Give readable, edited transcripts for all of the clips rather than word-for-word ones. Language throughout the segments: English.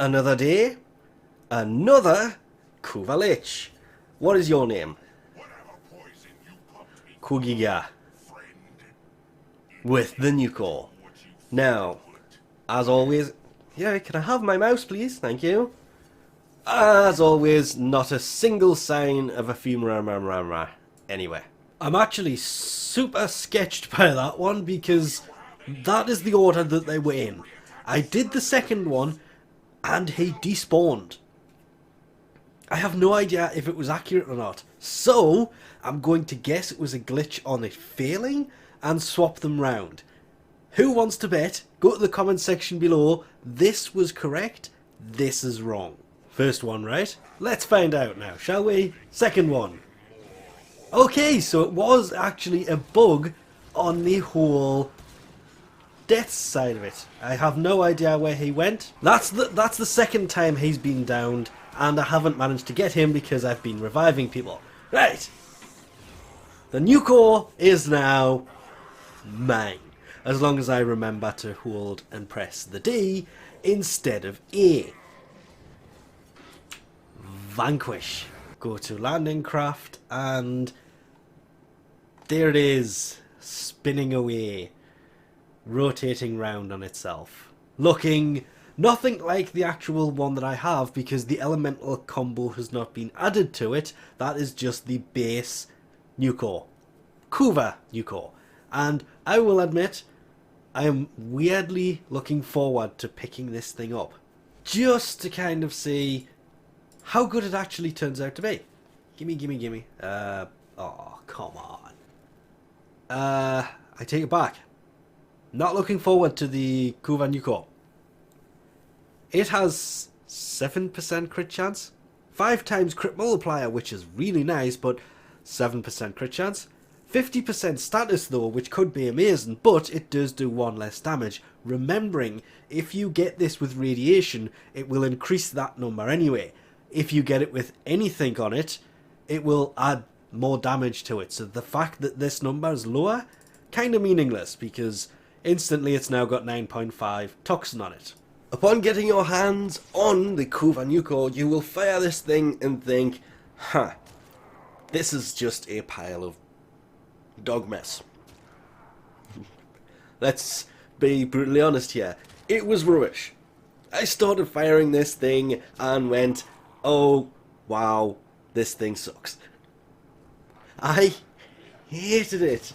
Another day, another Kuva Lich. What is your name? Kugiga. With the Nukor. Now, as always... Yeah, can I have my mouse, please? Thank you. As always, not a single sign of a femur anyway. I'm actually super sketched by that one because that is the order that they were in. I did the second one and he despawned. I have no idea if it was accurate or not. So, I'm going to guess it was a glitch on it failing and swap them round. Who wants to bet? Go to the comment section below. This was correct. This is wrong. First one, right? Let's find out now, shall we? Second one. Okay, so it was actually a bug on the whole death side of it. I have no idea where he went. That's the second time he's been downed, and I haven't managed to get him because I've been reviving people. Right. The Nukor is now mine. As long as I remember to hold and press the D instead of A. Vanquish. Go to landing craft and there it is, spinning away, rotating round on itself. Looking nothing like the actual one that I have because the elemental combo has not been added to it. That is just the base Nukor. Kuva Nukor. And I will admit, I am weirdly looking forward to picking this thing up. Just to kind of see how good it actually turns out to be. Gimme. Oh, come on. I take it back. Not looking forward to the Kuva Nukor. It has 7% crit chance. 5 times crit multiplier, which is really nice, but 7% crit chance. 50% status though, which could be amazing, but it does do 1 less damage. Remembering, if you get this with radiation, it will increase that number anyway. If you get it with anything on it, it will add more damage to it. So the fact that this number is lower, kind of meaningless, because instantly it's now got 9.5 toxin on it. Upon getting your hands on the Kuva Nukor, you will fire this thing and think, huh, this is just a pile of dog mess. Let's be brutally honest here. It was rubbish. I started firing this thing and went, oh wow, this thing sucks. I hated it.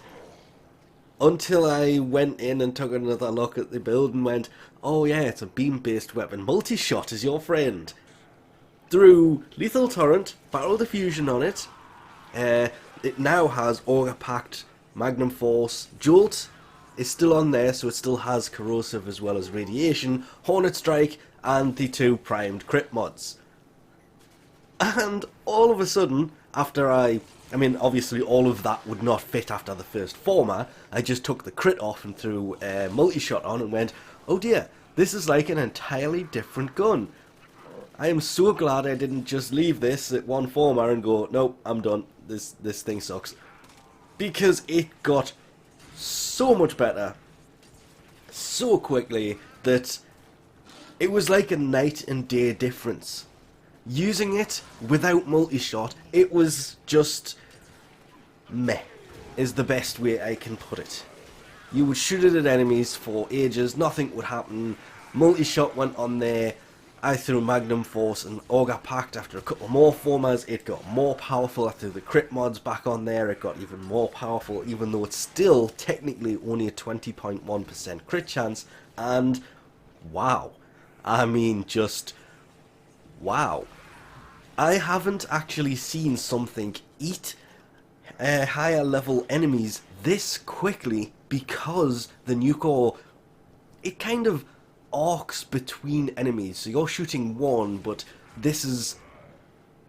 Until I went in and took another look at the build and went, oh yeah, it's a beam-based weapon. Multi-shot is your friend. Through Lethal Torrent, Barrel Diffusion on it, it now has Aura Pact, Magnum Force, Jolt is still on there, so it still has Corrosive as well as Radiation, Hornet Strike, and the 2 primed crit mods. And all of a sudden, after I mean, obviously all of that would not fit after the first former, I just took the crit off and threw multi-shot on and went, oh dear, this is like an entirely different gun. I am so glad I didn't just leave this at 1 former and go, nope, I'm done, this thing sucks. Because it got so much better, so quickly, that it was like a night and day difference. Using it without multi-shot, it was just meh, is the best way I can put it. You would shoot it at enemies for ages, nothing would happen. Multi-shot went on there, I threw Magnum Force and Auger Pact after a couple more formers, it got more powerful. I threw the crit mods back on there, it got even more powerful, even though it's still technically only a 20.1% crit chance, and wow. I mean, just wow. I haven't actually seen something eat higher level enemies this quickly because the Nukor, it kind of arcs between enemies. So you're shooting one, but this is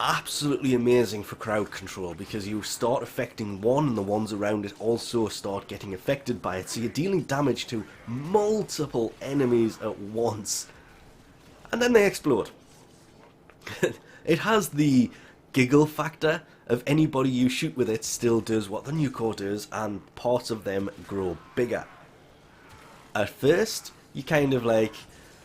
absolutely amazing for crowd control because you start affecting one and the ones around it also start getting affected by it. So you're dealing damage to multiple enemies at once. And then they explode. It has the giggle factor of anybody you shoot with it still does what the Nukor does, and parts of them grow bigger. At first, you kind of like,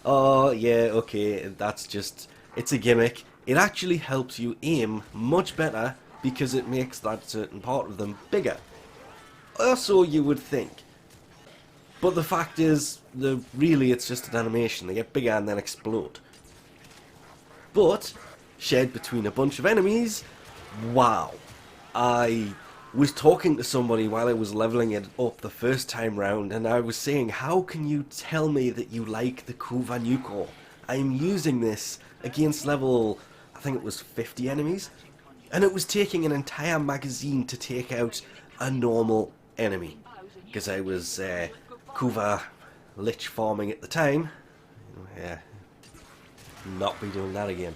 oh yeah, okay, that's just, it's a gimmick. It actually helps you aim much better because it makes that certain part of them bigger. Or so you would think. But the fact is, really it's just an animation. They get bigger and then explode. But, shared between a bunch of enemies, wow. I was talking to somebody while I was leveling it up the first time round, and I was saying, how can you tell me that you like the Kuva Nukor? I'm using this against level, I think it was 50 enemies, and it was taking an entire magazine to take out a normal enemy. Because I was Kuva lich farming at the time. Yeah, not be doing that again.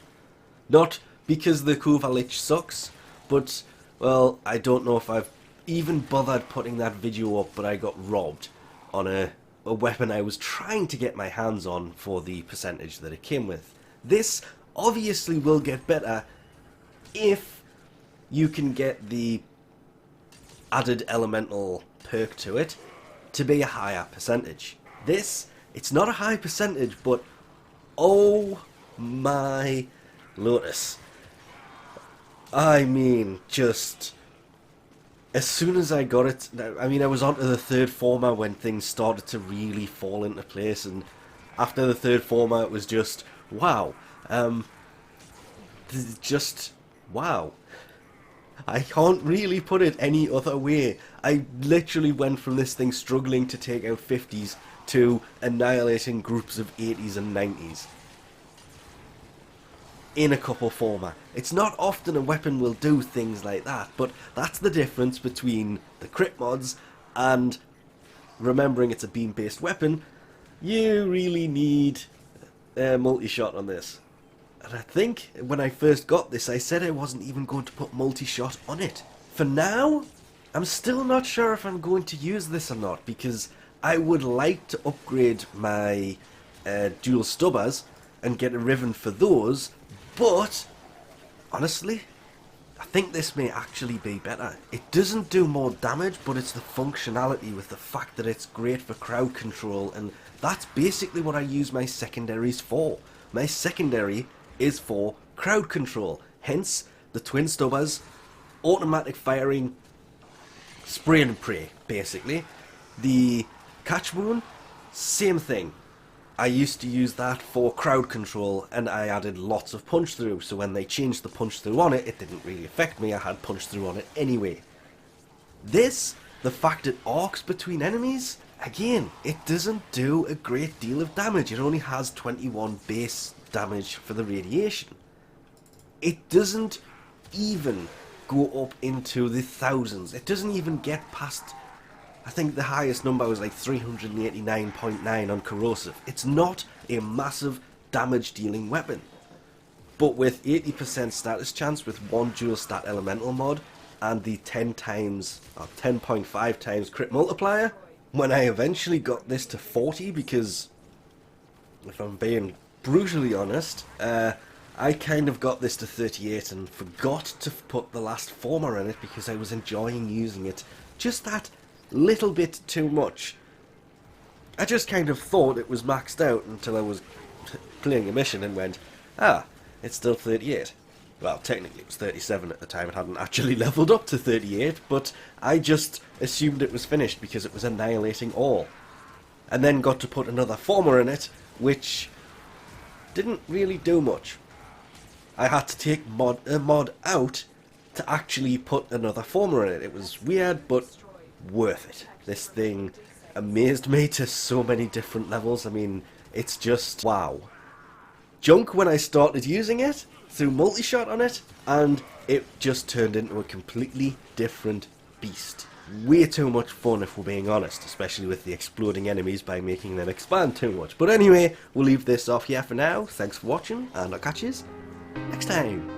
Not because the Kuva lich sucks, but, well, I don't know if I've even bothered putting that video up, but I got robbed on a weapon I was trying to get my hands on for the percentage that it came with. This obviously will get better if you can get the added elemental perk to it to be a higher percentage. This, it's not a high percentage, but oh my Lotus. I mean, just as soon as I got it, I mean, I was onto the third former when things started to really fall into place, and after the third former it was just wow. Just wow. I can't really put it any other way. I literally went from this thing struggling to take out 50s to annihilating groups of 80s and 90s in a couple former. It's not often a weapon will do things like that, but that's the difference between the crit mods and remembering it's a beam-based weapon. You really need a multi-shot on this. And I think when I first got this, I said I wasn't even going to put multi-shot on it. For now, I'm still not sure if I'm going to use this or not, because I would like to upgrade my dual stubbers and get a ribbon for those, but honestly, I think this may actually be better. It doesn't do more damage, but it's the functionality with the fact that it's great for crowd control, and that's basically what I use my secondaries for. My secondary is for crowd control, hence the twin stubbers, automatic firing, spray and pray, basically. The catchmoon, same thing. I used to use that for crowd control, and I added lots of punch through, so when they changed the punch through on it, it didn't really affect me. I had punch through on it anyway. This, the fact it arcs between enemies, again, it doesn't do a great deal of damage. It only has 21 base damage for the radiation. It doesn't even go up into the thousands. It doesn't even get past, I think the highest number was like 389.9 on corrosive. It's not a massive damage dealing weapon. But with 80% status chance with one dual stat elemental mod and the 10 times or 10.5 times crit multiplier, when I eventually got this to 40, because if I'm being brutally honest, I kind of got this to 38 and forgot to put the last former in it because I was enjoying using it just that little bit too much. I just kind of thought it was maxed out until I was playing a mission and went, it's still 38. Well, technically it was 37 at the time. It hadn't actually leveled up to 38, but I just assumed it was finished because it was annihilating all. And then got to put another former in it, which didn't really do much. I had to take a mod out to actually put another former in it. It was weird, but worth it. This thing amazed me to so many different levels. I mean, it's just wow. Junk when I started using it, threw multi-shot on it, and it just turned into a completely different beast. Way too much fun if we're being honest, especially with the exploding enemies by making them expand too much. But anyway, we'll leave this off here for now. Thanks for watching, and I'll catch you next time.